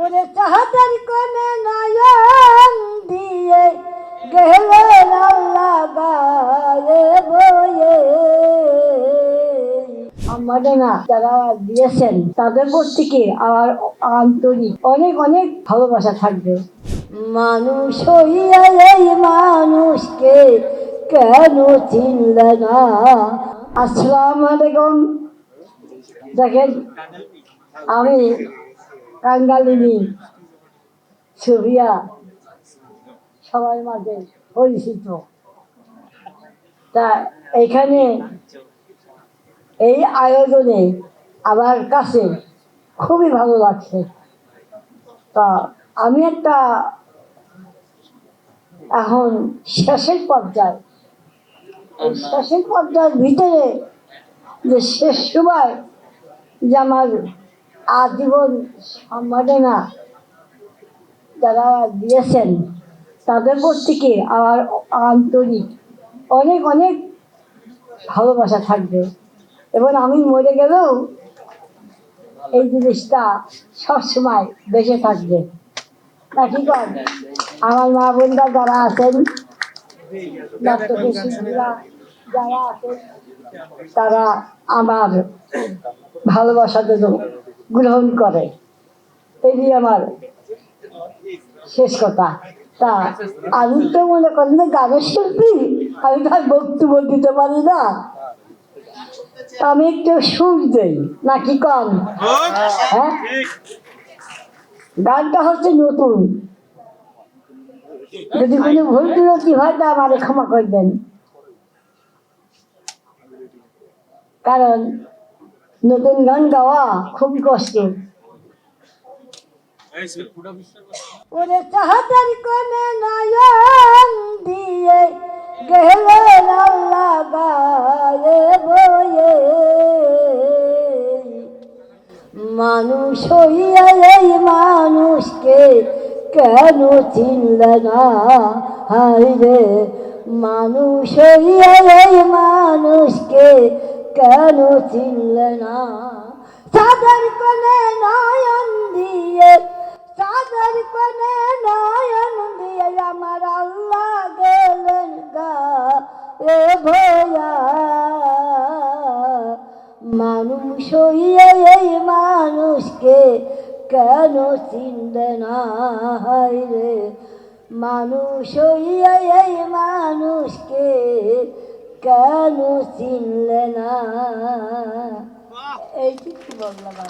ওরে চাহাতের কোনে নয়ন দিয়ে গেলেন আল্লাহ গায়ে বয়ে। আমাদের না যারা দিয়েছেন তাদের প্রতি কি আমার আন্তরিক অনেক অনেক ভালোবাসা থাকবে। মানুষ হইয়া এই মানুষকে কেন চিনলে না। আসসালামু আলাইকুম। দেখেন আমি কাঙ্গালিনী সুরিয়া সবার মাঝে পরিচিত। তা এখানে এই আয়োজনে আমার কাছে খুবই ভালো লাগছে। তা আমি একটা এখন শেষের পর্যায়ে, এই শেষের পর্যায়ের ভিতরে যে শেষ সময় যে আমার আজীবন সম্মাননা যারা দিয়েছেন তাদের প্রতি কি আমার আন্তরিক অনেক অনেক ভালোবাসা থাকবে এবং আমি মরে গেলেও এই জিনিসটা সবসময় বেঁচে থাকবে। না কি কর আমার মা বোনরা যারা আছেন, যারা আছেন তারা আমার ভালোবাসা যেন গ্রহণ করে, এই আমার শেষ কথা। তা আমি তো মনে করেন গানের শিল্পী, আমি তার বক্তব্য দিতে পারি না, আমি একটু সুর দেই নাকি কম। হ্যাঁ, গানটা হচ্ছে নতুন, যদি কোনো ভুল ত্রুটি হয় তা আমারে ক্ষমা করবেন, কারণ নতুন গান গাওয়া খুব কষ্ট। ওরে চাহাতের কোনে নয়ন দিয়ে গেলেন আল্লাহ গায়ে বয়ে। মানুষ হইয়া এই মানুষকে কেন চিনলে না। হায় রে মানুষ হইয়া এই মানুষকে কেন চিনলে না। চাঁদের কোনে নয়ন দিয়ে, চাঁদের কোনে নয়ন দিয়ে আমার আল্লাহ গেলেন গায়ে ভয়া। মানুষ হইয়া এই মানুষকে কেন চিনলে না। হায় রে মানুষ হইয়া এই মানুষকে কেন চিনলে না। এইটুকু বললাম।